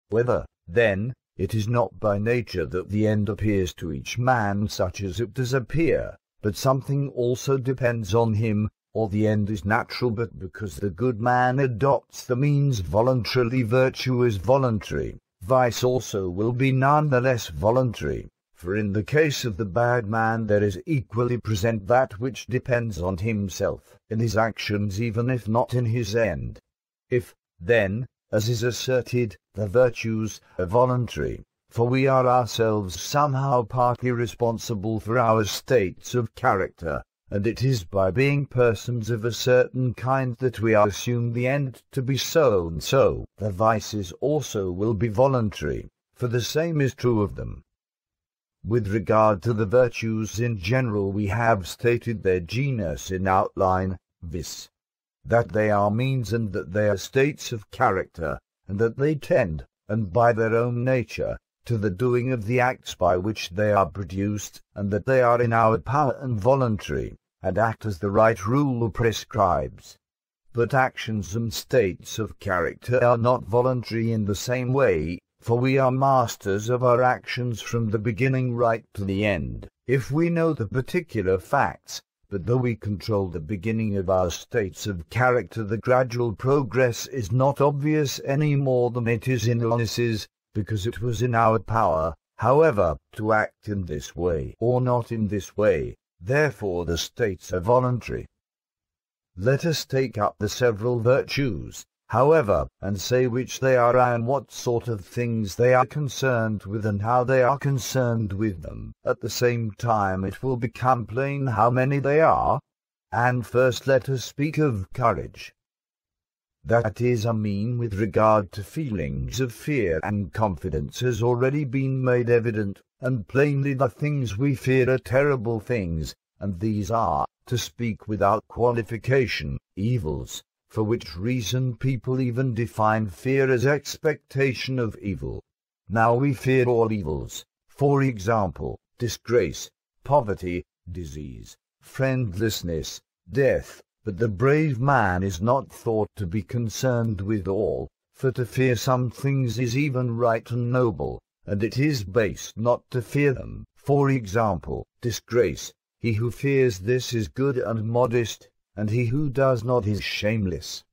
Whether, then, it is not by nature that the end appears to each man such as it does appear, but something also depends on him, or the end is natural but because the good man adopts the means voluntarily, virtue is voluntary, vice also will be none the less voluntary. For in the case of the bad man there is equally present that which depends on himself, in his actions even if not in his end. If, then, as is asserted, the virtues are voluntary, for we are ourselves somehow partly responsible for our states of character, and it is by being persons of a certain kind that we assume the end to be so and so, the vices also will be voluntary, for the same is true of them. With regard to the virtues in general, we have stated their genus in outline, viz. That they are means and that they are states of character, and that they tend, and by their own nature, to the doing of the acts by which they are produced, and that they are in our power and voluntary, and act as the right rule prescribes. But actions and states of character are not voluntary in the same way, for we are masters of our actions from the beginning right to the end, if we know the particular facts, but though we control the beginning of our states of character, the gradual progress is not obvious any more than it is in illnesses, because it was in our power, however, to act in this way or not in this way, therefore the states are voluntary. Let us take up the several virtues, however, and say which they are and what sort of things they are concerned with and how they are concerned with them. At the same time it will become plain how many they are. And first let us speak of courage. That is a mean with regard to feelings of fear and confidence has already been made evident, and plainly the things we fear are terrible things, and these are, to speak without qualification, evils. For which reason people even define fear as expectation of evil. Now we fear all evils, for example, disgrace, poverty, disease, friendlessness, death, but the brave man is not thought to be concerned with all, for to fear some things is even right and noble, and it is base not to fear them. For example, disgrace, he who fears this is good and modest, and he who does not is shameless.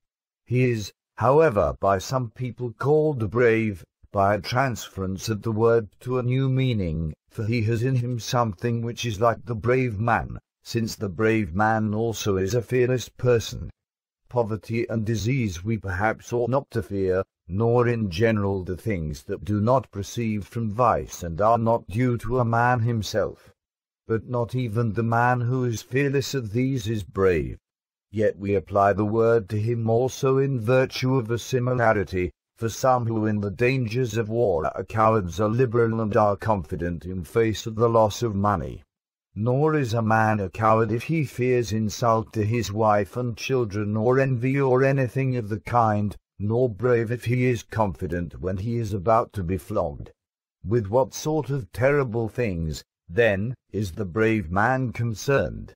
He is, however, by some people called brave, by a transference of the word to a new meaning, for he has in him something which is like the brave man, since the brave man also is a fearless person. Poverty and disease we perhaps ought not to fear, nor in general the things that do not proceed from vice and are not due to a man himself. But not even the man who is fearless of these is brave. Yet we apply the word to him also in virtue of a similarity, for some who in the dangers of war are cowards are liberal and are confident in face of the loss of money. Nor is a man a coward if he fears insult to his wife and children or envy or anything of the kind, nor brave if he is confident when he is about to be flogged. With what sort of terrible things, then, is the brave man concerned?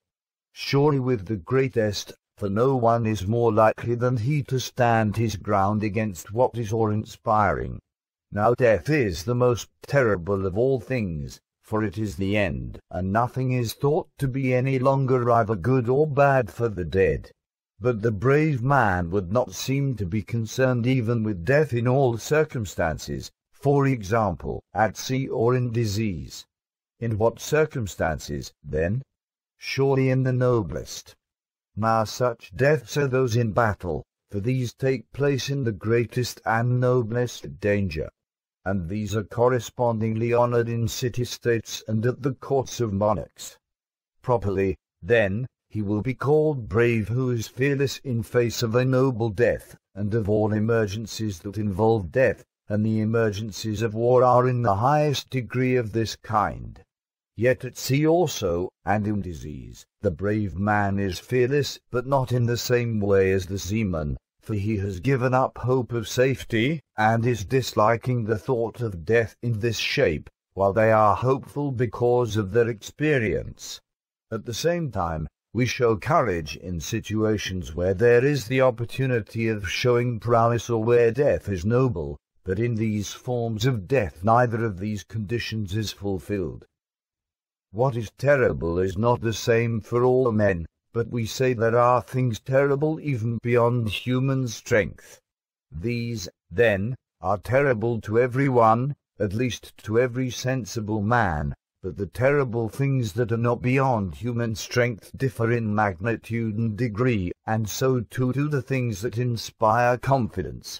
Surely with the greatest, for no one is more likely than he to stand his ground against what is awe-inspiring. Now death is the most terrible of all things, for it is the end, and nothing is thought to be any longer either good or bad for the dead. But the brave man would not seem to be concerned even with death in all circumstances, for example, at sea or in disease. In what circumstances, then? Surely in the noblest. Now such deaths are those in battle, for these take place in the greatest and noblest danger. And these are correspondingly honored in city-states and at the courts of monarchs. Properly, then, he will be called brave who is fearless in face of a noble death, and of all emergencies that involve death, and the emergencies of war are in the highest degree of this kind. Yet at sea also, and in disease, the brave man is fearless, but not in the same way as the seaman, for he has given up hope of safety, and is disliking the thought of death in this shape, while they are hopeful because of their experience. At the same time, we show courage in situations where there is the opportunity of showing prowess or where death is noble, but in these forms of death neither of these conditions is fulfilled. What is terrible is not the same for all men, but we say there are things terrible even beyond human strength. These, then, are terrible to every one, at least to every sensible man, but the terrible things that are not beyond human strength differ in magnitude and degree, and so too do the things that inspire confidence.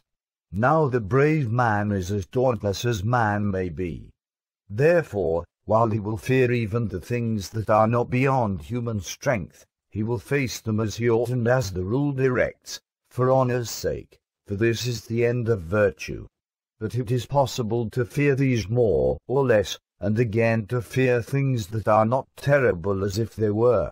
Now the brave man is as dauntless as man may be. Therefore, while he will fear even the things that are not beyond human strength, he will face them as he ought and as the rule directs, for honor's sake, for this is the end of virtue. But it is possible to fear these more or less, and again to fear things that are not terrible as if they were.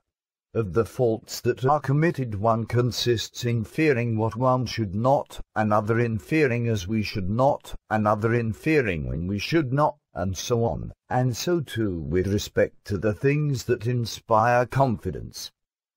Of the faults that are committed one consists in fearing what one should not, another in fearing as we should not, another in fearing when we should not, and so on, and so too with respect to the things that inspire confidence.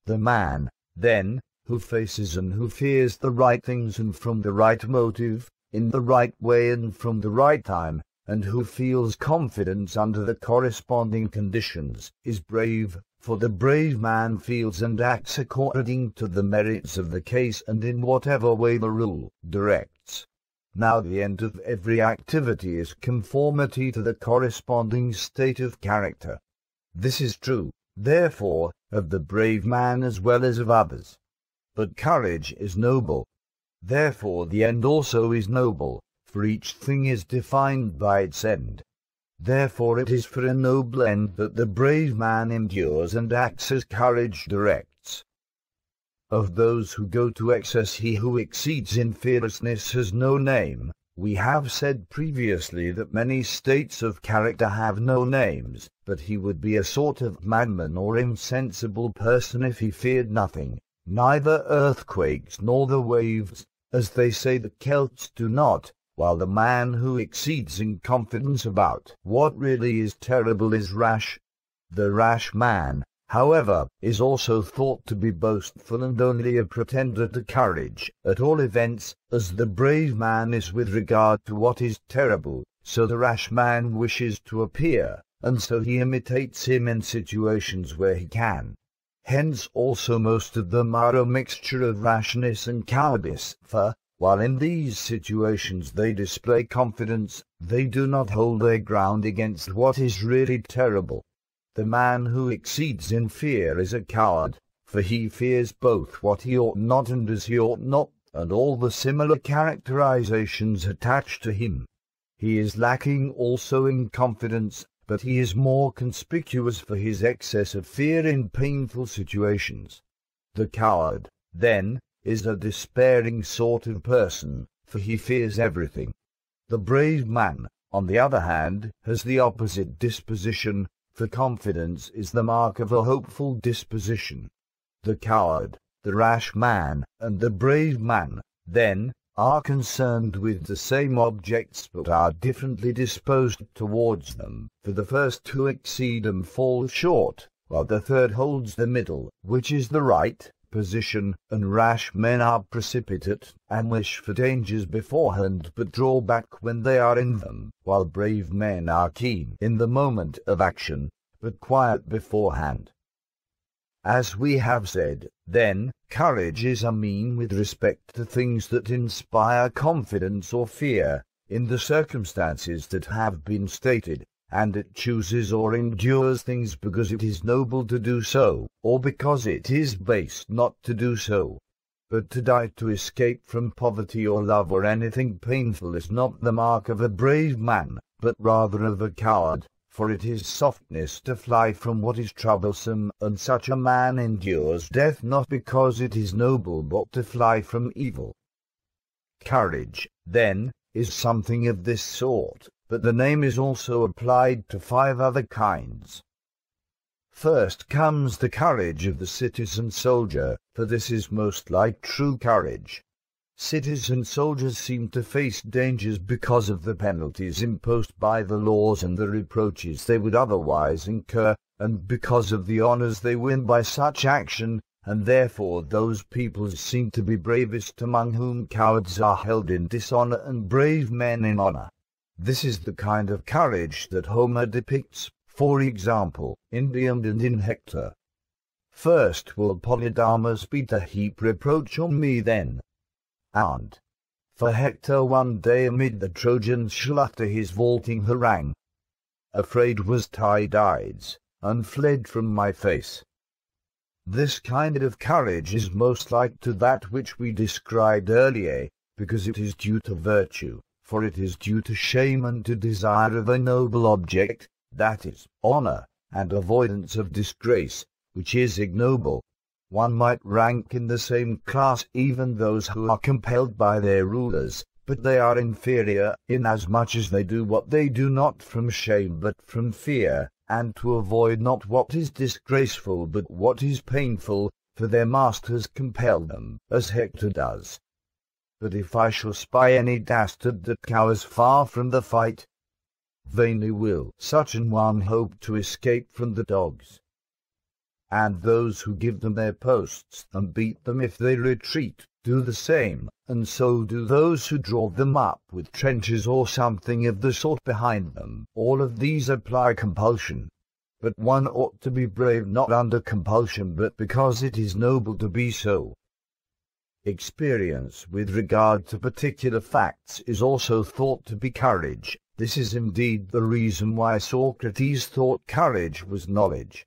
The man, then, who faces and who fears the right things and from the right motive, in the right way and from the right time, and who feels confidence under the corresponding conditions, is brave, for the brave man feels and acts according to the merits of the case and in whatever way the rule directs. Now the end of every activity is conformity to the corresponding state of character. This is true, therefore, of the brave man as well as of others. But courage is noble. Therefore the end also is noble, for each thing is defined by its end. Therefore it is for a noble end that the brave man endures and acts as courage directs. Of those who go to excess, he who exceeds in fearlessness has no name. We have said previously that many states of character have no names, but he would be a sort of madman or insensible person if he feared nothing, neither earthquakes nor the waves, as they say the Celts do not, while the man who exceeds in confidence about what really is terrible is rash. The rash man, however, is also thought to be boastful and only a pretender to courage, at all events, as the brave man is with regard to what is terrible, so the rash man wishes to appear, and so he imitates him in situations where he can. Hence also most of them are a mixture of rashness and cowardice, for, while in these situations they display confidence, they do not hold their ground against what is really terrible. The man who exceeds in fear is a coward, for he fears both what he ought not and as he ought not, and all the similar characterizations attached to him. He is lacking also in confidence, but he is more conspicuous for his excess of fear in painful situations. The coward, then, is a despairing sort of person, for he fears everything. The brave man, on the other hand, has the opposite disposition, for confidence is the mark of a hopeful disposition. The coward, the rash man, and the brave man, then, are concerned with the same objects but are differently disposed towards them, for the first two exceed and fall short, while the third holds the middle, which is the right position, and rash men are precipitate, and wish for dangers beforehand but draw back when they are in them, while brave men are keen in the moment of action, but quiet beforehand. As we have said, then, courage is a mean with respect to things that inspire confidence or fear, in the circumstances that have been stated, and it chooses or endures things because it is noble to do so, or because it is base not to do so. But to die to escape from poverty or love or anything painful is not the mark of a brave man, but rather of a coward, for it is softness to fly from what is troublesome, and such a man endures death not because it is noble but to fly from evil. Courage, then, is something of this sort, but the name is also applied to 5 other kinds. First comes the courage of the citizen soldier, for this is most like true courage. Citizen soldiers seem to face dangers because of the penalties imposed by the laws and the reproaches they would otherwise incur, and because of the honors they win by such action, and therefore those peoples seem to be bravest among whom cowards are held in dishonor and brave men in honor. This is the kind of courage that Homer depicts, for example, in Iliad and in Hector. First will Polydamas beat a heap reproach on me then. And for Hector one day amid the Trojans shall utter his vaulting harangue. Afraid was Tydides, and fled from my face. This kind of courage is most like to that which we described earlier, because it is due to virtue, for it is due to shame and to desire of a noble object, that is, honor, and avoidance of disgrace, which is ignoble. One might rank in the same class even those who are compelled by their rulers, but they are inferior, inasmuch as they do what they do not from shame but from fear, and to avoid not what is disgraceful but what is painful, for their masters compel them, as Hector does. But if I shall spy any dastard that cowers far from the fight, vainly will such an one hope to escape from the dogs. And those who give them their posts and beat them if they retreat, do the same, and so do those who draw them up with trenches or something of the sort behind them. All of these apply compulsion. But one ought to be brave not under compulsion but because it is noble to be so. Experience with regard to particular facts is also thought to be courage. This is indeed the reason why Socrates thought courage was knowledge.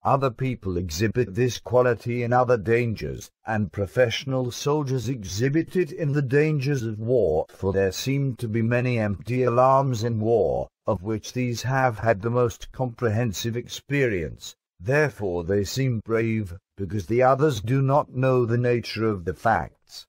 Other people exhibit this quality in other dangers, and professional soldiers exhibit it in the dangers of war, for there seem to be many empty alarms in war, of which these have had the most comprehensive experience. Therefore they seem brave, because the others do not know the nature of the facts.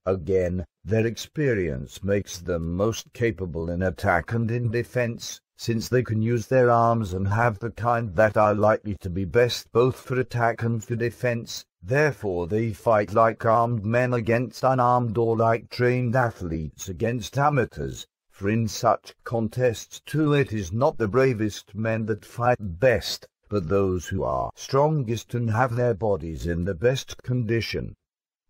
Again, their experience makes them most capable in attack and in defense, since they can use their arms and have the kind that are likely to be best both for attack and for defense. Therefore they fight like armed men against unarmed or like trained athletes against amateurs, for in such contests too it is not the bravest men that fight best, but those who are strongest and have their bodies in the best condition.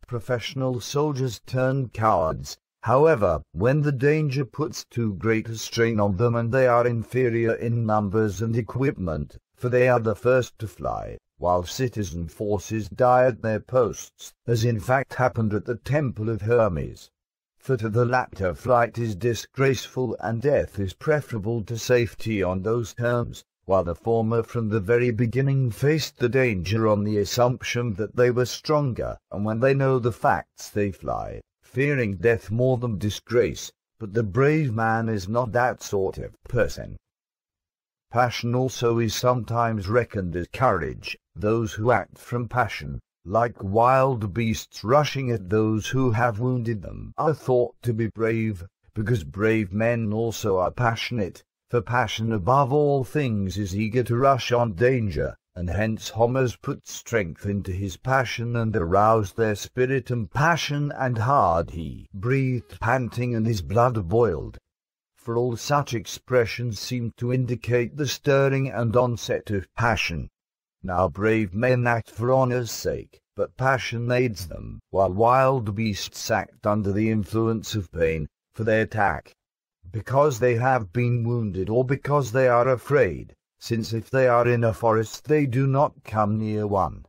Professional soldiers turn cowards, however, when the danger puts too great a strain on them and they are inferior in numbers and equipment, for they are the first to fly, while citizen forces die at their posts, as in fact happened at the temple of Hermes. For to the latter flight is disgraceful and death is preferable to safety on those terms, while the former from the very beginning faced the danger on the assumption that they were stronger, and when they know the facts they fly, fearing death more than disgrace. But the brave man is not that sort of person. Passion also is sometimes reckoned as courage. Those who act from passion, like wild beasts rushing at those who have wounded them, are thought to be brave, because brave men also are passionate. For passion above all things is eager to rush on danger, and hence Homer's put strength into his passion and aroused their spirit and passion, and hard he breathed panting and his blood boiled. For all such expressions seem to indicate the stirring and onset of passion. Now brave men act for honor's sake, but passion aids them, while wild beasts act under the influence of pain, for they attack because they have been wounded or because they are afraid, since if they are in a forest they do not come near one.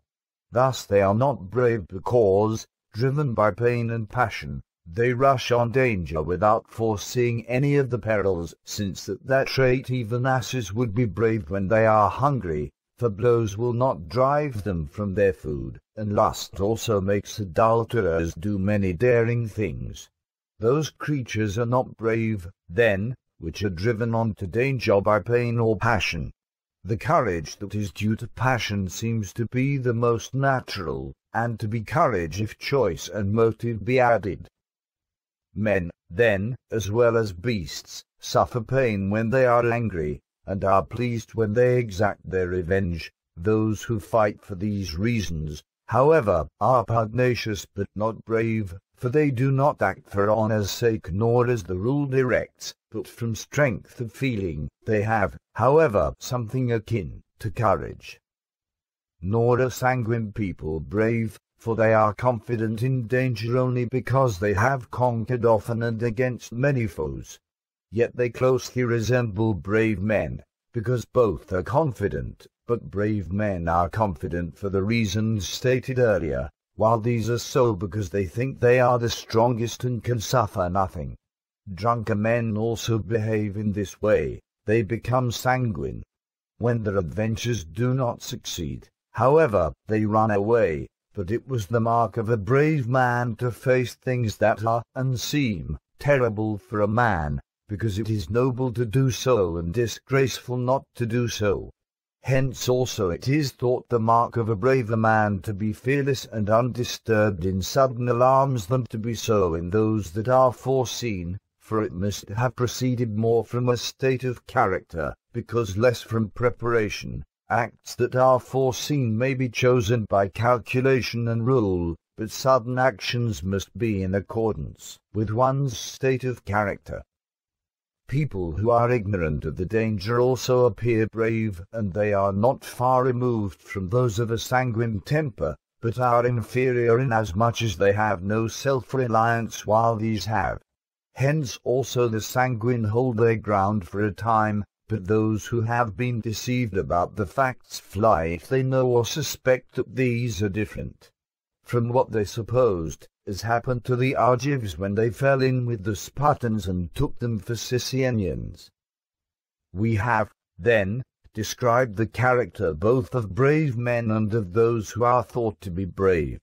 Thus they are not brave because, driven by pain and passion, they rush on danger without foreseeing any of the perils, since that trait even asses would be brave when they are hungry, for blows will not drive them from their food, and lust also makes adulterers do many daring things. Those creatures are not brave, then, which are driven on to danger by pain or passion. The courage that is due to passion seems to be the most natural, and to be courage if choice and motive be added. Men, then, as well as beasts, suffer pain when they are angry, and are pleased when they exact their revenge. Those who fight for these reasons, however, are pugnacious but not brave, for they do not act for honor's sake nor as the rule directs, but from strength of feeling. They have, however, something akin to courage. Nor are sanguine people brave, for they are confident in danger only because they have conquered often and against many foes. Yet they closely resemble brave men, because both are confident, but brave men are confident for the reasons stated earlier, while these are so because they think they are the strongest and can suffer nothing. Drunken men also behave in this way. They become sanguine. When their adventures do not succeed, however, they run away, but it was the mark of a brave man to face things that are and seem terrible for a man, because it is noble to do so and disgraceful not to do so. Hence also it is thought the mark of a braver man to be fearless and undisturbed in sudden alarms than to be so in those that are foreseen, for it must have proceeded more from a state of character, because less from preparation. Acts that are foreseen may be chosen by calculation and rule, but sudden actions must be in accordance with one's state of character. People who are ignorant of the danger also appear brave, and they are not far removed from those of a sanguine temper, but are inferior inasmuch as they have no self-reliance while these have. Hence also the sanguine hold their ground for a time, but those who have been deceived about the facts fly if they know or suspect that these are different from what they supposed, as happened to the Argives when they fell in with the Spartans and took them for Sicilians. We have, then, described the character both of brave men and of those who are thought to be brave.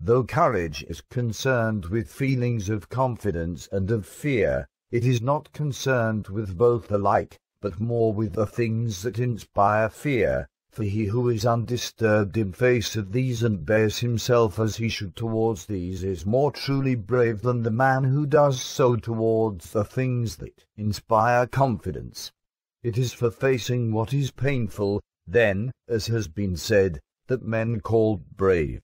Though courage is concerned with feelings of confidence and of fear, it is not concerned with both alike, but more with the things that inspire fear, for he who is undisturbed in face of these and bears himself as he should towards these is more truly brave than the man who does so towards the things that inspire confidence. It is for facing what is painful, then, as has been said, that men call brave.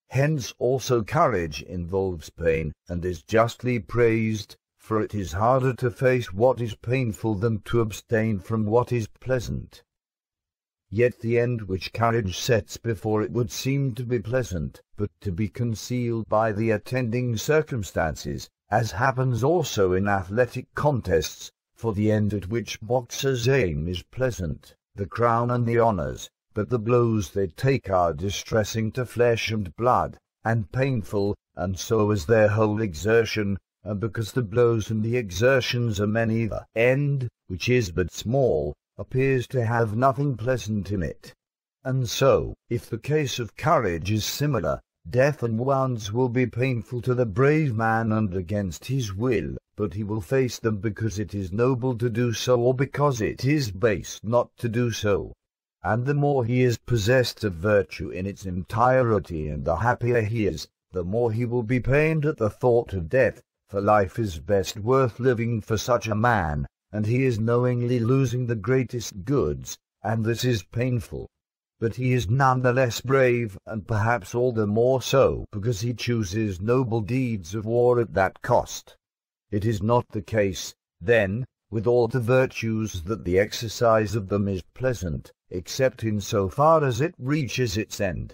Hence also courage involves pain, and is justly praised, for it is harder to face what is painful than to abstain from what is pleasant. Yet the end which courage sets before it would seem to be pleasant, but to be concealed by the attending circumstances, as happens also in athletic contests, for the end at which boxers aim is pleasant, the crown and the honours, but the blows they take are distressing to flesh and blood, and painful, and so is their whole exertion, and because the blows and the exertions are many, the end, which is but small, appears to have nothing pleasant in it. And so, if the case of courage is similar, death and wounds will be painful to the brave man and against his will, but he will face them because it is noble to do so or because it is base not to do so. And the more he is possessed of virtue in its entirety and the happier he is, the more he will be pained at the thought of death, for life is best worth living for such a man, and he is knowingly losing the greatest goods, and this is painful. But he is none the less brave, and perhaps all the more so, because he chooses noble deeds of war at that cost. It is not the case, then, with all the virtues that the exercise of them is pleasant, except in so far as it reaches its end.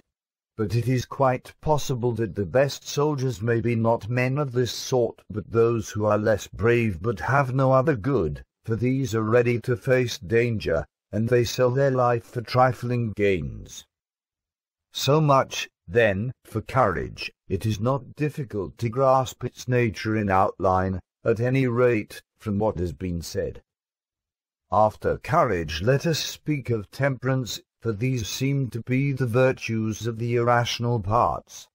But it is quite possible that the best soldiers may be not men of this sort, but those who are less brave but have no other good, for these are ready to face danger, and they sell their life for trifling gains. So much, then, for courage. It is not difficult to grasp its nature in outline, at any rate, from what has been said. After courage let us speak of temperance, for these seem to be the virtues of the irrational parts.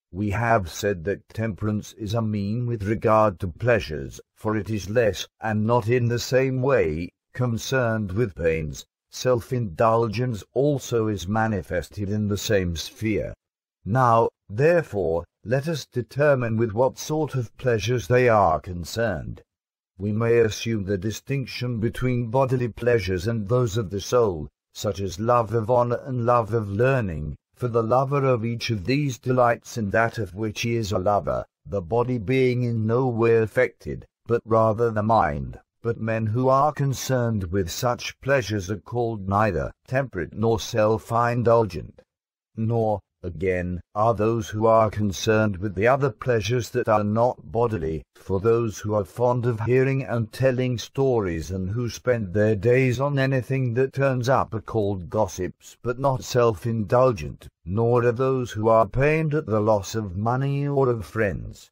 We have said that temperance is a mean with regard to pleasures, for it is less, and not in the same way, concerned with pains. Self-indulgence also is manifested in the same sphere. Now, therefore, let us determine with what sort of pleasures they are concerned. We may assume the distinction between bodily pleasures and those of the soul, such as love of honor and love of learning, for the lover of each of these delights in that of which he is a lover, the body being in no way affected, but rather the mind, but men who are concerned with such pleasures are called neither temperate nor self-indulgent. Nor, again, are those who are concerned with the other pleasures that are not bodily, for those who are fond of hearing and telling stories and who spend their days on anything that turns up are called gossips, but not self-indulgent, nor are those who are pained at the loss of money or of friends.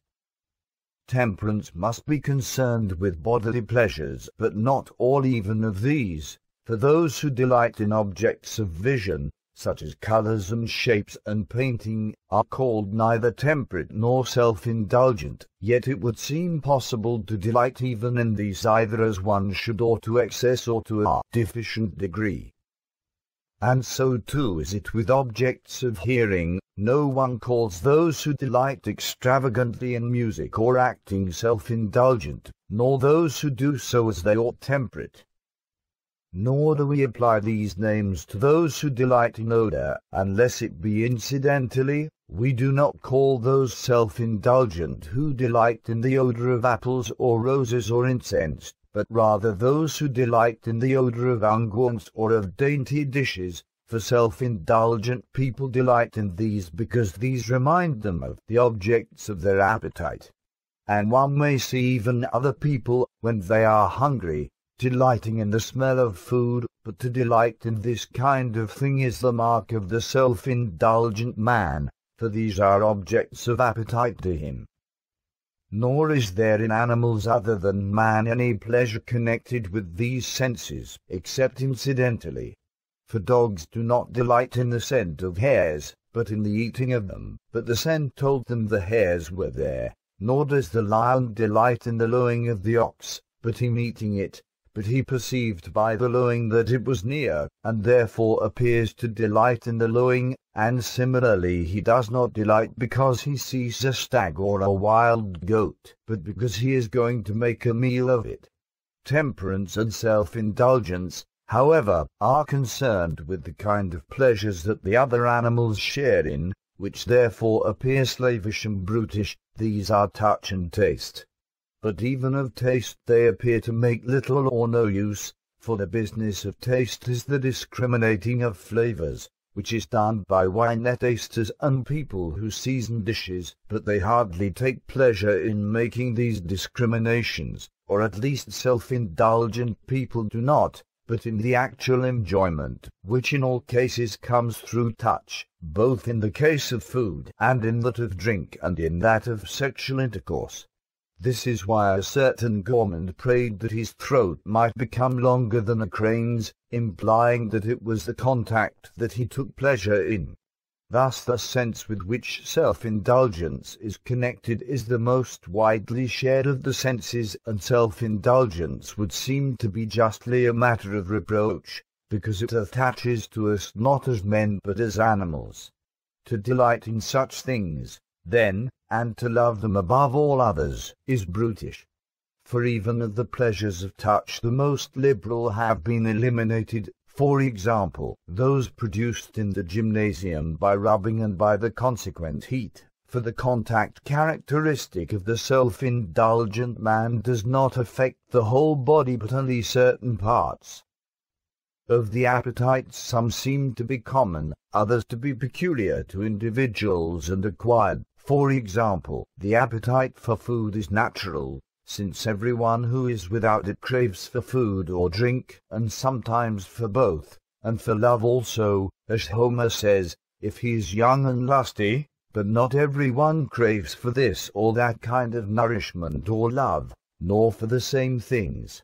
Temperance must be concerned with bodily pleasures, but not all even of these, for those who delight in objects of vision, such as colors and shapes and painting, are called neither temperate nor self-indulgent, yet it would seem possible to delight even in these either as one should or to excess or to a deficient degree. And so too is it with objects of hearing. No one calls those who delight extravagantly in music or acting self-indulgent, nor those who do so as they ought temperate. Nor do we apply these names to those who delight in odor, unless it be incidentally. We do not call those self-indulgent who delight in the odor of apples or roses or incense, but rather those who delight in the odor of unguents or of dainty dishes, for self-indulgent people delight in these because these remind them of the objects of their appetite. And one may see even other people, when they are hungry, delighting in the smell of food, but to delight in this kind of thing is the mark of the self-indulgent man, for these are objects of appetite to him. Nor is there in animals other than man any pleasure connected with these senses, except incidentally. For dogs do not delight in the scent of hares, but in the eating of them, but the scent told them the hares were there. Nor does the lion delight in the lowing of the ox, but in eating it, but he perceived by the lowing that it was near, and therefore appears to delight in the lowing, and similarly he does not delight because he sees a stag or a wild goat, but because he is going to make a meal of it. Temperance and self-indulgence, however, are concerned with the kind of pleasures that the other animals share in, which therefore appear slavish and brutish. These are touch and taste. But even of taste they appear to make little or no use, for the business of taste is the discriminating of flavors, which is done by wine tasters and people who season dishes, but they hardly take pleasure in making these discriminations, or at least self-indulgent people do not, but in the actual enjoyment, which in all cases comes through touch, both in the case of food and in that of drink and in that of sexual intercourse. This is why a certain gourmand prayed that his throat might become longer than a crane's, implying that it was the contact that he took pleasure in. Thus the sense with which self-indulgence is connected is the most widely shared of the senses, and self-indulgence would seem to be justly a matter of reproach, because it attaches to us not as men but as animals. To delight in such things, then, and to love them above all others, is brutish. For even of the pleasures of touch the most liberal have been eliminated, for example, those produced in the gymnasium by rubbing and by the consequent heat, for the contact characteristic of the self-indulgent man does not affect the whole body but only certain parts. Of the appetites some seem to be common, others to be peculiar to individuals and acquired. For example, the appetite for food is natural, since everyone who is without it craves for food or drink, and sometimes for both, and for love also, as Homer says, if he is young and lusty, but not everyone craves for this or that kind of nourishment or love, nor for the same things.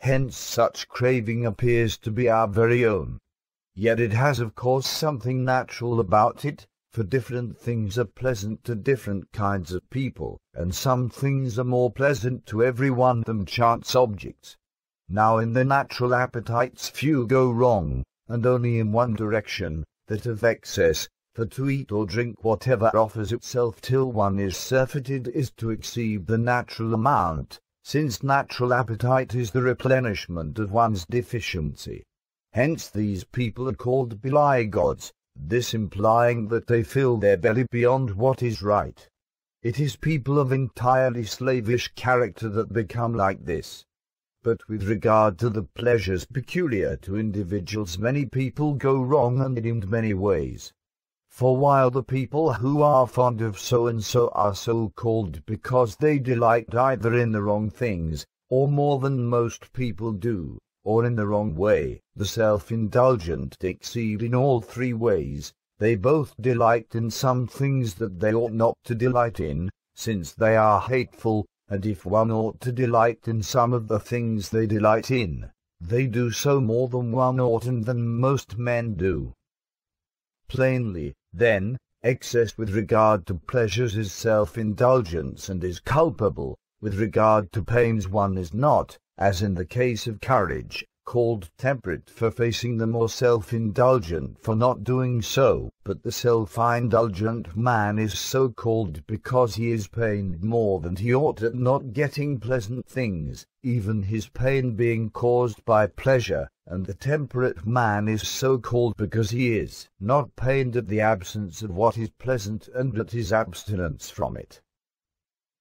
Hence such craving appears to be our very own. Yet it has of course something natural about it, for different things are pleasant to different kinds of people, and some things are more pleasant to every one than chance objects. Now in the natural appetites few go wrong, and only in one direction, that of excess, for to eat or drink whatever offers itself till one is surfeited is to exceed the natural amount, since natural appetite is the replenishment of one's deficiency. Hence these people are called beligods, this implying that they fill their belly beyond what is right. It is people of entirely slavish character that become like this. But with regard to the pleasures peculiar to individuals, many people go wrong and in many ways. For while the people who are fond of so-and-so are so-called because they delight either in the wrong things, or more than most people do, or in the wrong way, the self-indulgent exceed in all three ways. They both delight in some things that they ought not to delight in, since they are hateful, and if one ought to delight in some of the things they delight in, they do so more than one ought and than most men do. Plainly, then, excess with regard to pleasures is self-indulgence and is culpable. With regard to pains one is not, as in the case of courage, called temperate for facing them or self-indulgent for not doing so, but the self-indulgent man is so called because he is pained more than he ought at not getting pleasant things, even his pain being caused by pleasure, and the temperate man is so called because he is not pained at the absence of what is pleasant and at his abstinence from it.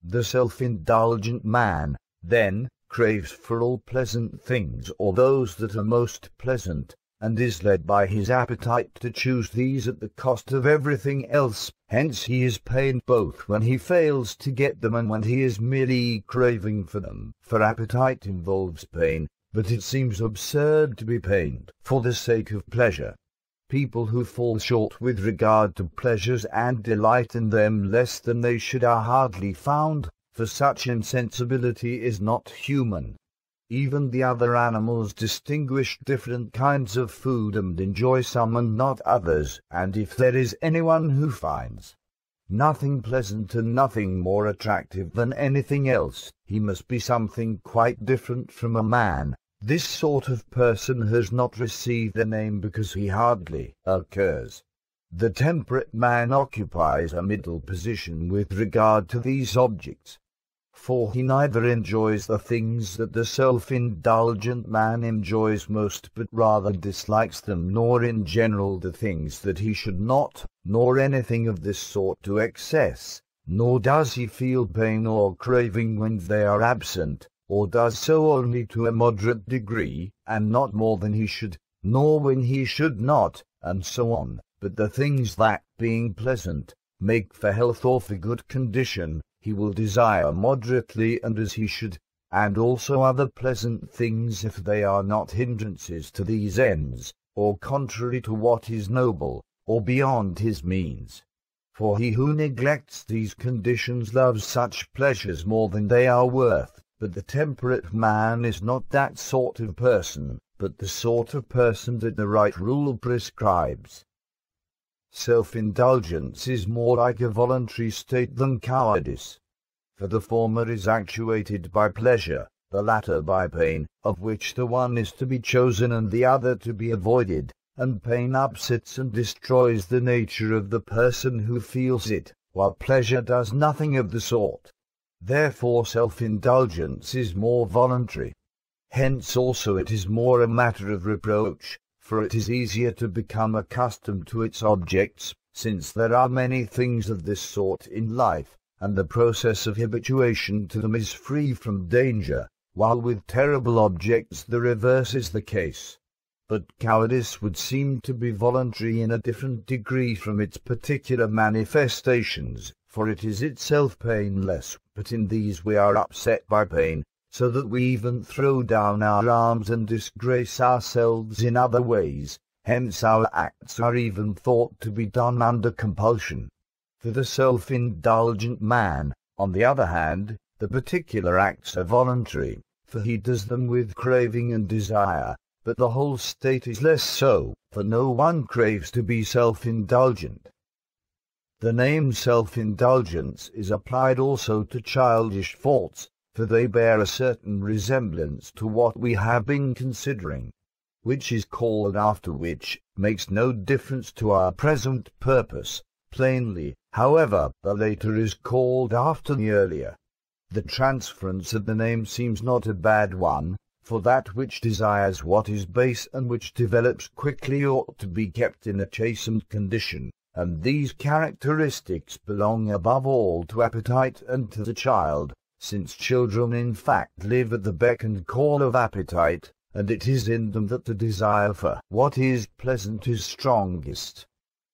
The self-indulgent man, then, craves for all pleasant things or those that are most pleasant, and is led by his appetite to choose these at the cost of everything else. Hence he is pained both when he fails to get them and when he is merely craving for them. For appetite involves pain, but it seems absurd to be pained for the sake of pleasure. People who fall short with regard to pleasures and delight in them less than they should are hardly found, for such insensibility is not human. Even the other animals distinguish different kinds of food and enjoy some and not others, and if there is anyone who finds nothing pleasant and nothing more attractive than anything else, he must be something quite different from a man. This sort of person has not received a name because he hardly occurs. The temperate man occupies a middle position with regard to these objects, for he neither enjoys the things that the self-indulgent man enjoys most, but rather dislikes them, nor in general the things that he should not, nor anything of this sort to excess, nor does he feel pain or craving when they are absent, or does so only to a moderate degree, and not more than he should, nor when he should not, and so on. But the things that, being pleasant, make for health or for good condition, he will desire moderately and as he should, and also other pleasant things if they are not hindrances to these ends, or contrary to what is noble, or beyond his means. For he who neglects these conditions loves such pleasures more than they are worth. But the temperate man is not that sort of person, but the sort of person that the right rule prescribes. Self-indulgence is more like a voluntary state than cowardice. For the former is actuated by pleasure, the latter by pain, of which the one is to be chosen and the other to be avoided, and pain upsets and destroys the nature of the person who feels it, while pleasure does nothing of the sort. Therefore self-indulgence is more voluntary. Hence also it is more a matter of reproach, for it is easier to become accustomed to its objects, since there are many things of this sort in life, and the process of habituation to them is free from danger, while with terrible objects the reverse is the case. But cowardice would seem to be voluntary in a different degree from its particular manifestations, for it is itself painless, but in these we are upset by pain, so that we even throw down our arms and disgrace ourselves in other ways. Hence our acts are even thought to be done under compulsion. For the self-indulgent man, on the other hand, the particular acts are voluntary, for he does them with craving and desire, but the whole state is less so, for no one craves to be self-indulgent. The name self-indulgence is applied also to childish faults, for they bear a certain resemblance to what we have been considering. Which is called after which, makes no difference to our present purpose. Plainly, however, the later is called after the earlier. The transference of the name seems not a bad one, for that which desires what is base and which develops quickly ought to be kept in a chastened condition. And these characteristics belong above all to appetite and to the child. since children in fact live at the beck and call of appetite, and it is in them that the desire for what is pleasant is strongest.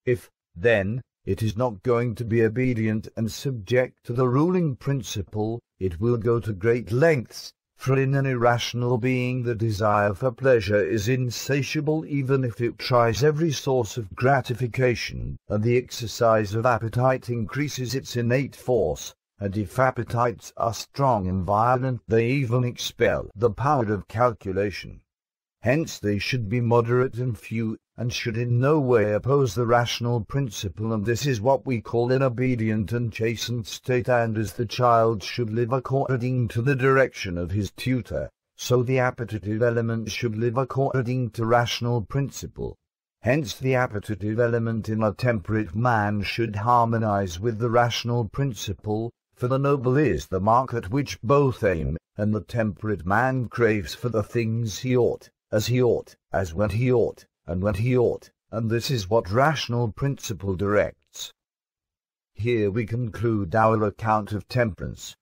If, then, it is not going to be obedient and subject to the ruling principle, it will go to great lengths, for in an irrational being the desire for pleasure is insatiable even if it tries every source of gratification, and the exercise of appetite increases its innate force, and if appetites are strong and violent they even expel the power of calculation. Hence they should be moderate and few, and should in no way oppose the rational principle, and this is what we call an obedient and chastened state. And as the child should live according to the direction of his tutor, so the appetitive element should live according to rational principle. Hence the appetitive element in a temperate man should harmonize with the rational principle, for the noble is the mark at which both aim, and the temperate man craves for the things he ought, as he ought, as when he ought, and when he ought, and this is what rational principle directs. Here we conclude our account of temperance.